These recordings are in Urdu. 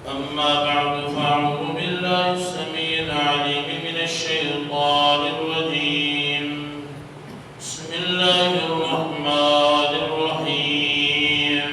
أما بعد فأعوذ بالله السميع العليم من الشيطان الرجيم. بسم الله الرحمن الرحيم.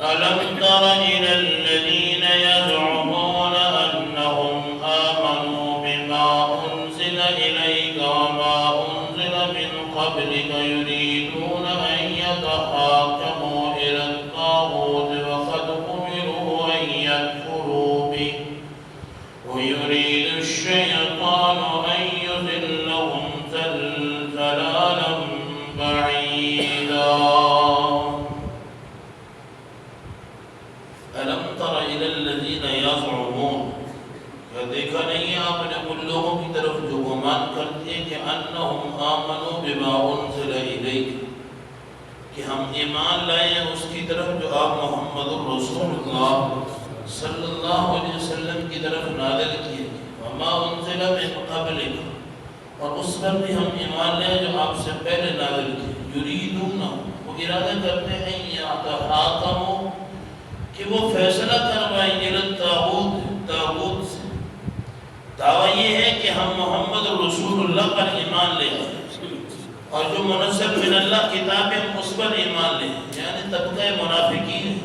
ألم تر إلى الذين يزعمون أنهم آمنوا بما أنزل إليك وما أنزل من قبلك يريدون أن يتحاكموا إلى الطاغوت وقد أمروا أن يكفروا به ويريد الشيطان أن يضلهم ضلالا بعيدا. ألم تر إلى الذين يزعمون، دیکھا نہیں آپ نے ان لوگوں کی طرف جو گمان کرتے ہیں کہ انہم آمنوا بما انزل الیک، کہ ہم ایمان لائے ہیں اس کی طرف جو آپ محمد رسول اللہ صلی اللہ علیہ وسلم کی طرف نازل کیے، وما انزل من قبلک، اور اس پر بھی ہم ایمان لائے جو آپ سے پہلے نازل کیے، یریدون، وہ ارادہ کرتے ہیں یتحاکموا، کہ وہ فیصلہ کروائیں الی الطاغوت، طاغوت سے. دعویٰ یہ ہے کہ ہم محمد رسول اللہ پر ایمان لے آئے اور جو منزل من اللہ کتاب ہے ہم اس پر ایمان لیں. یعنی طبقہ منافقین ہے،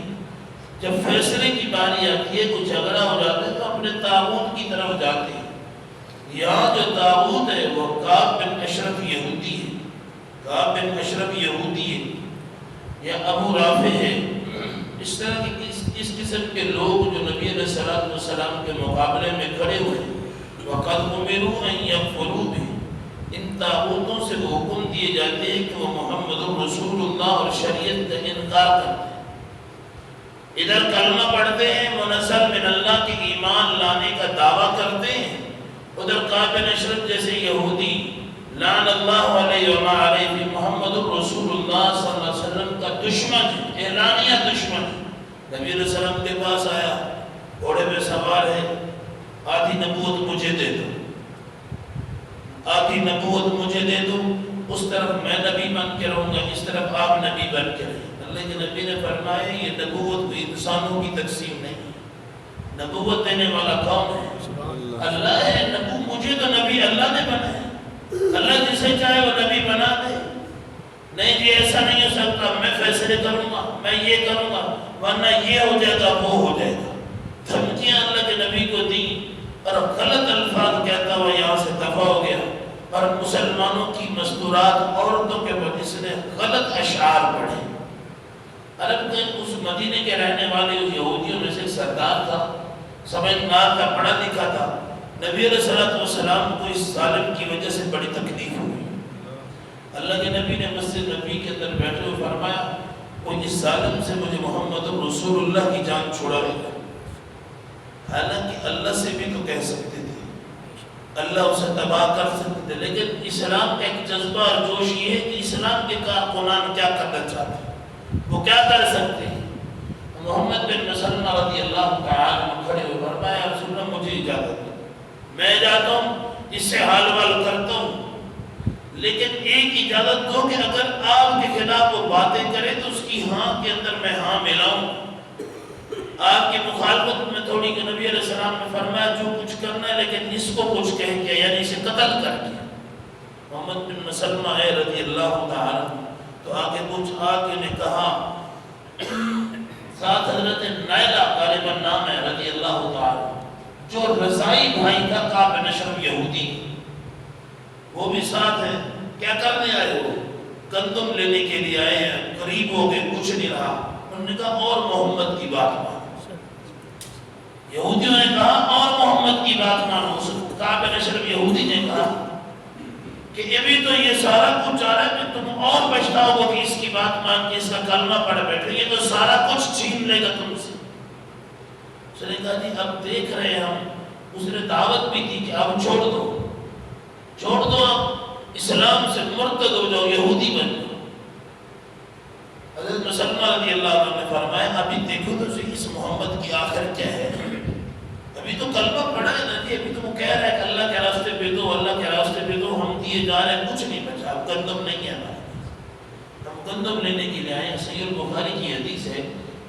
جب فیصلے کی باری آتی ہے، کچھ جھگڑا ہو جاتا ہے تو اپنے طاغوت کی طرف جاتے ہیں. یہاں جو طاغوت ہے وہ کعب بن اشرف یہودی ہے، کعب بن اشرف یہودی ہے یا ابو رافع ہے. اس طرح کی اس قسم کے لوگ جو نبی علیہ السلام کے مقابلے میں کھڑے ہوئے، وَقَدْ أُمِرُوا أَن يَكْفُرُوا بِهِ، ان طاغوتوں سے وہ حکم دیے جاتے ہیں کہ وہ محمد رسول اللہ اور شریعت کا انکار کرتے ہیں. ادھر کلمہ پڑھتے ہیں، منزل من اللہ کے ایمان لانے کا دعویٰ کرتے ہیں، ادھر کعب بن اشرف جیسے یہودی لعن اللہ علیہ وما علیہ محمد رسول اللہ صلی اللہ علیہ وسلم کا دشمن ہے، اعلانیہ دشمن ہے. نبی علیہ السلام کے پاس آیا، گھوڑے پہ سوار ہے، آدھی نبوت مجھے دے دو، آدھی نبوت مجھے دے دو، اس طرف میں نبی بن کے رہوں گا، اس طرف آپ نبی بن کے رہیں. اللہ کے نبی نے فرمایا یہ نبوت کوئی انسانوں کی تقسیم نہیں ہے، نبوت دینے والا کون ہے؟ اللہ ہے. مجھے تو نبی اللہ نے بنایا، اللہ جسے چاہے وہ نبی بنا دے. نہیں جی ایسا نہیں ہو سکتا، میں فیصلے کروں گا، میں یہ کروں گا، ورنہ یہ ہو جائے گا وہ ہو جائے گا. دھمکیاں اللہ کے نبی کو دی اور غلط الفاظ کہتا ہوا یہاں سے دفع ہو گیا. اور مسلمانوں کی مستورات عورتوں کے بعد اس نے غلط اشعار پڑھے. عرب کے اس مدینے کے رہنے والے یہودیوں میں سے ایک سردار تھا، سمجھدار تھا، پڑھا لکھا تھا. نبی علیہ السلام کو اس ظالم کی وجہ سے بڑی تکلیف ہوئی. اللہ کے نبی نے مسجد نبی کے اندر بیٹھے ہوئے فرمایا کوئی اس ظالم سے مجھے محمد رسول اللہ کی جان چھوڑا لے گا. حالانکہ اللہ سے بھی تو کہہ سکتے تھے، اللہ اسے تباہ کر سکتے تھے، لیکن اسلام کا ایک جذبہ اور جوش یہ ہے کہ اسلام کے کارکنان کیا کرنا چاہتے ہیں، وہ کیا کر سکتے ہیں. محمد بن مسلمہ رضی اللہ تعالیٰ عنہ کھڑے ہوئے فرمایا یا رسول اللہ مجھے اجازت دو، میں جاتا ہوں اس سے حال وال کرتا ہوں، لیکن ایک اجازت دو کہ اگر آپ کے خلاف وہ باتیں کرے تو اس کی ہاں کے اندر میں ہاں ملاؤں. آپ کی مخالفت میں تھوڑی کہ نبی علیہ السلام نے فرمایا جو کچھ کرنا ہے لیکن اس کو کچھ کہہ کے یعنی اسے قتل کر کے. محمد بن مسلمہ ہے رضی اللہ تعالیٰ تو آگے کچھ آگے نے کہا، ساتھ حضرت نائلہ غالباً نام ہے رضی اللہ تعالیٰ جو رضائی بھائی کا کعب بن اشرف یہودی، وہ بھی ساتھ ہے. کیا کرنے آئے ہو؟ گندم لینے کے لیے آئے ہیں، قریب ہو گئے کچھ نہیں رہا. انہوں نے کہا اور محمد کی بات مانو. یہودیوں نے کہا اور محمد کی بات مانو. کعب بن اشرف یہودی نے کہا کہ ابھی تو یہ سارا کچھ آ رہا ہے کہ تم اور پچھتاؤ گے کہ اس کی بات مان کے اس کا کلمہ پڑھ بیٹھے، یہ تو سارا کچھ چھین لے گا تم سے. اس نے کہا جی اب دیکھ رہے ہیں ہم، اس نے دعوت بھی دی کہ اب چھوڑ دو اب اسلام سے مرتد ہو جاؤ، یہودی بن جاؤ. حضرت مسلمہ رضی اللہ عنہ نے فرمایا ابھی دیکھو تو اس محمد کی آخر کیا ہے. ابھی تو کلمہ پڑھا ہے نا جی، ابھی تو وہ کہہ رہا ہے کہ اللہ کے راستے پہ دو، اللہ کے راستے پہ دو، ہم دیے جا رہے ہیں، کچھ نہیں بچا. اب گندم نہیں ہے ہمارے پاس، ہم گندم لینے کے لیے آئے ہیں. صحیح البخاری کی حدیث ہے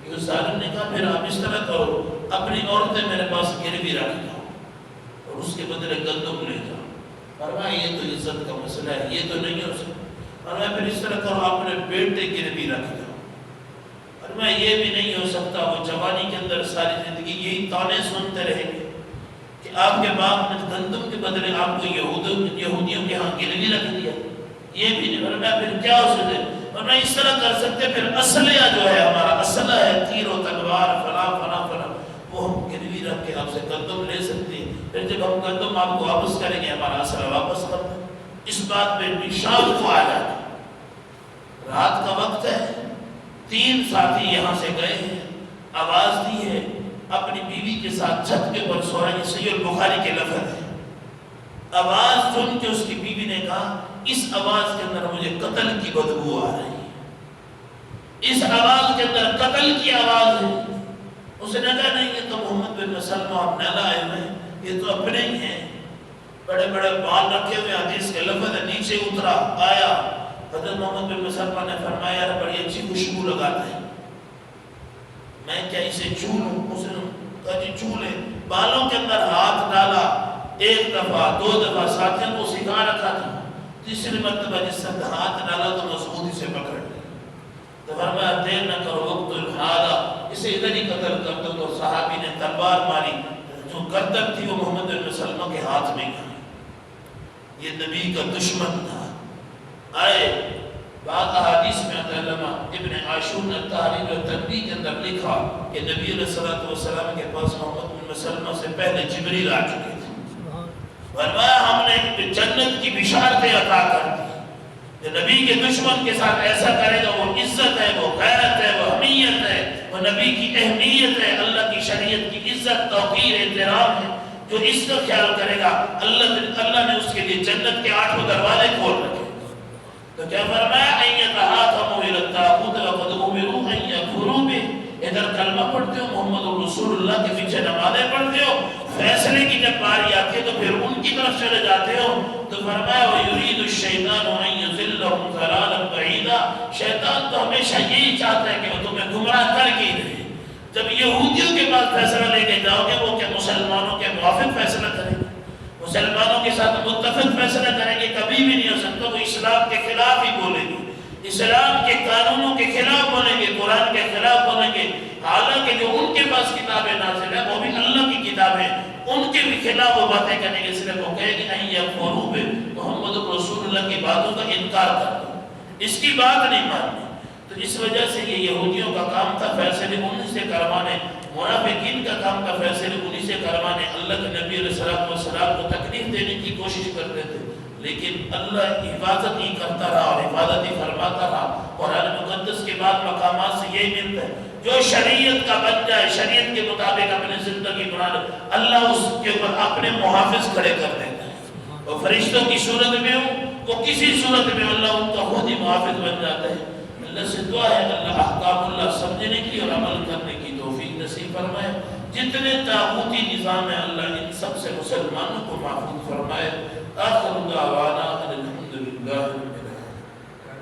کہ اس ظالم نے کہا پھر آپ اس طرح کرو اپنی عورتیں میرے پاس گروی رکھ جاؤ اور اس کے بدلے گندم لے جاؤ۔ فرمایا یہ تو عزت کا مسئلہ ہے، یہ تو نہیں ہو سکتا۔ فرمایا پھر اس طرح کرو، اپنے بیٹے گروی رکھ جاؤ۔ فرمایا یہ بھی نہیں ہو سکتا، وہ جوانی کے اندر ساری زندگی یہی تانے سنتے رہیں گے کہ آپ کے باپ نے گندم کے بدلے آپ کو یہودیوں کے ہاں گروی رکھ دیا، یہ بھی نہیں۔ فرمایا پھر کیا ہو سکتے؟ فرمایا اس طرح کر سکتے، پھر اسلحہ جو ہے ہمارا اسلحہ ہے، تیر و تلوار فلاں فلاں فلاں، وہ ہم گروی رکھ کے آپ سے گندم لے سکتے ہیں، پھر جب ہم گندم آپ کو واپس کریں گے ہمارا اسلحہ واپس کر دیں۔ اس بات پہ بھی شام کو آ جاتا، رات کا وقت ہے، 3 ساتھی یہاں سے گئے ہیں، آواز دی ہے، اپنی بیوی کے ساتھ چھت کے پر سو رہے ہیں۔ صحیح البخاری کے لفظ ہے، آواز سن کے اس کی بیوی نے کہا اس آواز کے اندر مجھے قتل کی بدبو آ رہی ہے، اس آواز کے اندر قتل کی آواز ہے۔ اس نے کہا نہیں یہ تو محمد بن مسلمہ ہم نہ لائے ہوئے، یہ تو اپنے ہی ہیں، بڑے بڑے بال رکھے ہوئے، حدیث کے لفظ ہے۔ نیچے اترا آیا، حضرت محمد بن مسلمہ نے فرمایا یار بڑی اچھی خوشبو لگاتے ہیں، میں کیا اسے چھو لوں؟ اس نے کہا جی چھو لیں۔ بالوں کے اندر ہاتھ ڈالا، 1 دفعہ 2 دفعہ، ساتھیوں کو سکھا رکھا تھا، تیسری مرتبہ جس سے ہاتھ ڈالا تو مضبوطی سے پکڑ لیا۔ تو فرمایا دیر نہ کرو وقت الحادہ، اسے ادھر ہی قتل کر دو۔ تو صحابی نے تلوار ماری، جو گردن تھی وہ محمد بن مسلمہ کے ہاتھ میں گئی۔ یہ نبی کا دشمن تھا۔ آئے بعض احادیث میں علامہ ابن عاشور نے تحریر و تنبیہ کے اندر لکھا کہ نبی علیہ الصلوۃ والسلام کے پاس محمد بن مسلمہ سے پہلے جبریل آ چکے تھے۔ فرمایا ہم نے جنت کی بشارتیں عطا کر دی کہ نبی کے دشمن کے ساتھ ایسا کرے گا، وہ عزت ہے، وہ غیرت ہے، وہ حمیت ہے، وہ نبی کی اہمیت ہے، اللہ کی شریعت کی عزت، توقیر، احترام ہے۔ جو اس کا خیال کرے گا اللہ نے اس کے لیے جنت کے 8 دروازے کھول رکھے۔ تو کیا فرمایا ایتھاکم الی الطاغوت وقد امروا ان یکفروا بہ، ادھر کلمہ پڑھتے ہو، محمد رسول اللہ کے پیچھے نمازیں پڑھتے ہو، فیصلے کی جب باری آتی ہے تو پھر ان کی طرف چلے جاتے ہو۔ تو فرمایا وَيُرِيدُ الشَّيْطَانُ أَن يُضِلَّهُمْ ضَلَالًا بَعِيدًا، شیطان تو ہمیشہ یہی چاہتا ہے کہ وہ تمہیں گمراہ کر کے ہی رہے۔ جب یہودیوں کے پاس فیصلہ لے کے جاؤ گے، وہ کہ مسلمانوں کے موافق فیصلہ کریں گے، مسلمانوں کے ساتھ متفق فیصلہ کریں گے، کبھی بھی نہیں ہو سکتا۔ وہ اسلام کے خلاف ہی بولیں گے، اسلام کے قانونوں کے خلاف بولیں گے، قرآن کے خلاف بولیں گے، حالانکہ جو ان کے پاس کتابیں نازل ہیں وہ بھی اللہ کی کتابیں، ان کے بھی خلاف وہ باتیں کریں گے۔ صرف وہ کہے گی نہیں یکفروا بہ، محمد رسول اللہ کی باتوں کا انکار کر دو، اس کی بات نہیں ماننی۔ تو اس وجہ سے یہ یہودیوں کا کام تھا فیصلے انہی سے کروانے، منافقین کا کام تھا فیصلے انہی سے کروانے۔ اللہ کے نبی علیہ السلام کو تکلیف دینے کی کوشش کرتے تھے، لیکن اللہ حفاظت ہی کرتا رہا اور حفاظت ہی فرماتا رہا۔ قرآن مقدس کے بعد مقامات سے یہی ملتا ہے، جو شریعت کا بن جائے، شریعت کے مطابق اپنی زندگی بنا لے، اللہ اس کے اوپر اپنے محافظ کھڑے کر دیتا ہے۔ وہ فرشتوں کی صورت میں ہو، وہ کسی صورت میں، اللہ ان کا خود ہی محافظ بن جاتا ہے۔ اللہ سے دعا ہے اللہ احکام اللہ سمجھنے کی اور عمل کرنے کی توفیق نصیب فرمائے۔ جتنے طاغوتی نظام ہے اللہ ان سب سے مسلمانوں کو محفوظ فرمائے۔ آخر دعوانا الحمدللہ۔